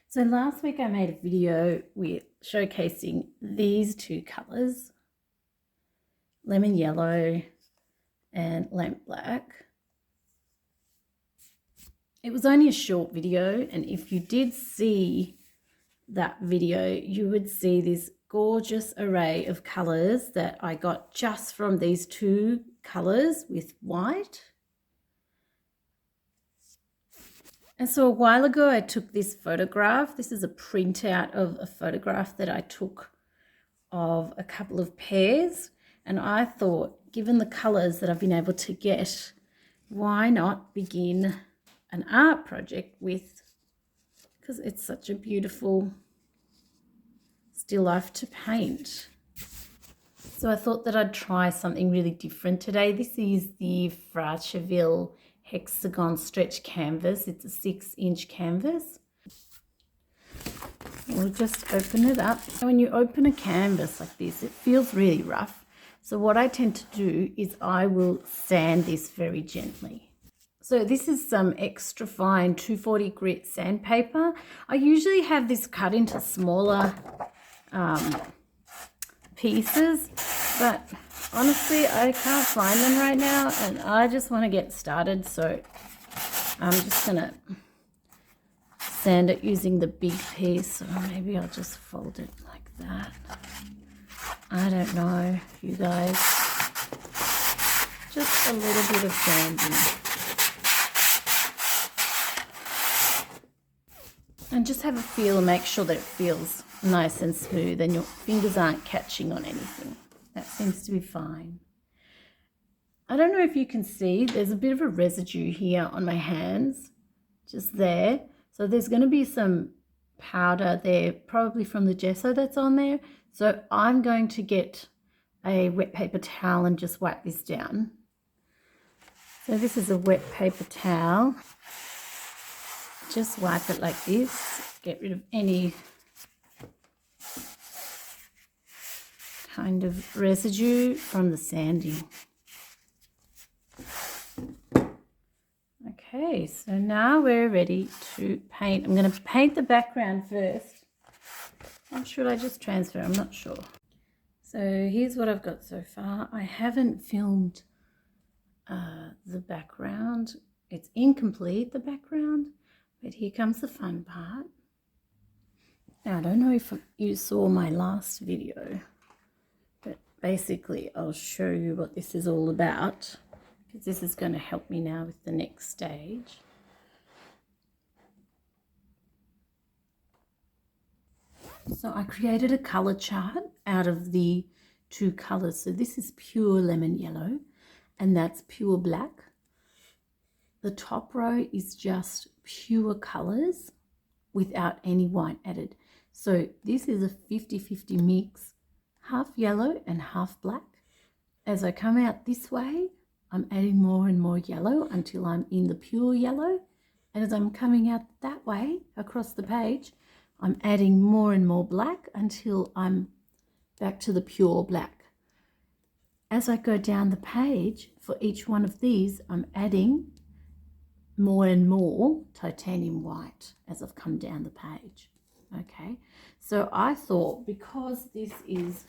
So last week I made a video with showcasing these two colours, lemon yellow and lamp black. It was only a short video, and if you did see that video, you would see this gorgeous array of colours that I got just from these two colours with white. And so a while ago I took this photograph. This is a printout of a photograph that I took of a couple of pears, and I thought, given the colours that I've been able to get, why not begin an art project with, because it's such a beautiful still life to paint. So I thought that I'd try something really different today. This is the Fracheville hexagon stretch canvas. It's a 6-inch canvas. We'll just open it up. When you open a canvas like this, it feels really rough. So what I tend to do is I will sand this very gently. So this is some extra fine 240 grit sandpaper. I usually have this cut into smaller pieces, but honestly I can't find them right now and I just want to get started, so I'm just gonna sand it using the big piece, or maybe I'll just fold it like that. I don't know, you guys. Just a little bit of sanding. And just have a feel and make sure that it feels nice and smooth and your fingers aren't catching on anything. That seems to be fine. I don't know if you can see, there's a bit of a residue here on my hands, just there. So there's going to be some powder there, probably from the gesso that's on there. So I'm going to get a wet paper towel and just wipe this down. So this is a wet paper towel. Just wipe it like this, get rid of any kind of residue from the sanding. Okay, so now we're ready to paint. I'm going to paint the background first. Or should I just transfer? I'm not sure. So here's what I've got so far. I haven't filmed the background. It's incomplete, the background, but here comes the fun part. Now, I don't know if you saw my last video, but basically I'll show you what this is all about, because this is going to help me now with the next stage. So I created a color chart out of the two colors. So this is pure lemon yellow and that's pure black. The top row is just pure colors without any white added. So this is a 50-50 mix, half yellow and half black. As I come out this way, I'm adding more and more yellow until I'm in the pure yellow. And as I'm coming out that way across the page, I'm adding more and more black until I'm back to the pure black. As I go down the page, for each one of these, I'm adding more and more titanium white as I've come down the page. Okay, so I thought, because this is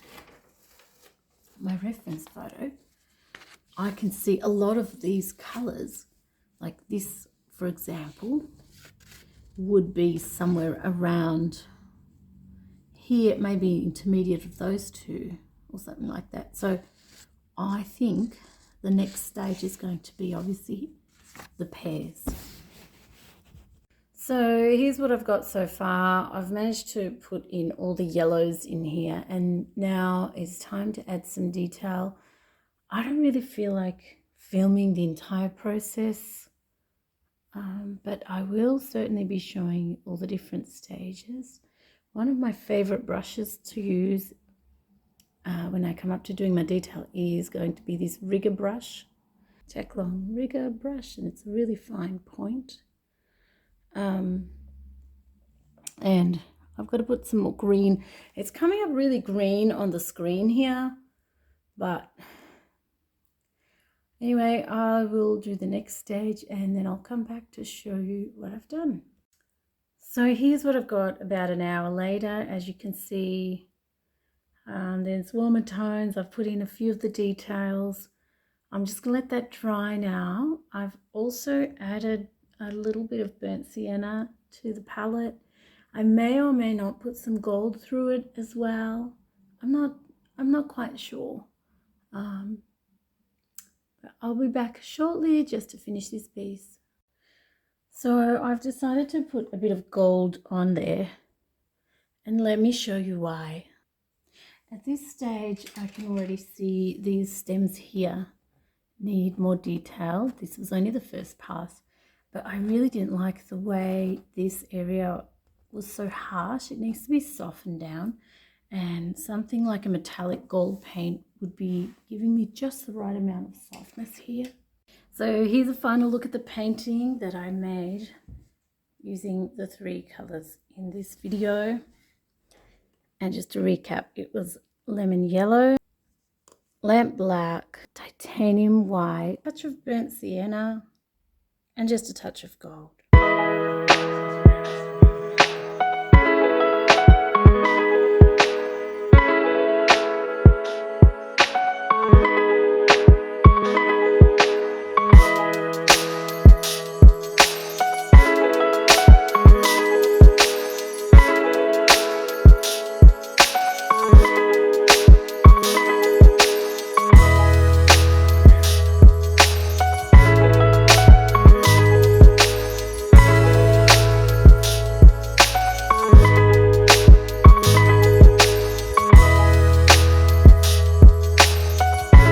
my reference photo, I can see a lot of these colors, like this, for example, would be somewhere around here. It may be intermediate of those two or something like that. So I think the next stage is going to be obviously the pears. So here's what I've got so far. I've managed to put in all the yellows in here, and now it's time to add some detail. I don't really feel like filming the entire process, but I will certainly be showing all the different stages. One of my favorite brushes to use when I come up to doing my detail is going to be this rigger brush, Taklon rigger brush, and it's a really fine point. And I've got to put some more green. It's coming up really green on the screen here, but anyway, I will do the next stage and then I'll come back to show you what I've done. So here's what I've got about an hour later. As you can see, there's warmer tones. I've put in a few of the details. I'm just going to let that dry now. I've also added a little bit of burnt sienna to the palette. I may or may not put some gold through it as well. I'm not quite sure. But I'll be back shortly just to finish this piece. So I've decided to put a bit of gold on there, and let me show you why. At this stage, I can already see these stems here need more detail. This was only the first pass, but I really didn't like the way this area was so harsh. It needs to be softened down, and something like a metallic gold paint would be giving me just the right amount of softness here. So here's a final look at the painting that I made using the 3 colors in this video. And just to recap, it was lemon yellow, lamp black, titanium white, a touch of burnt sienna, and just a touch of gold.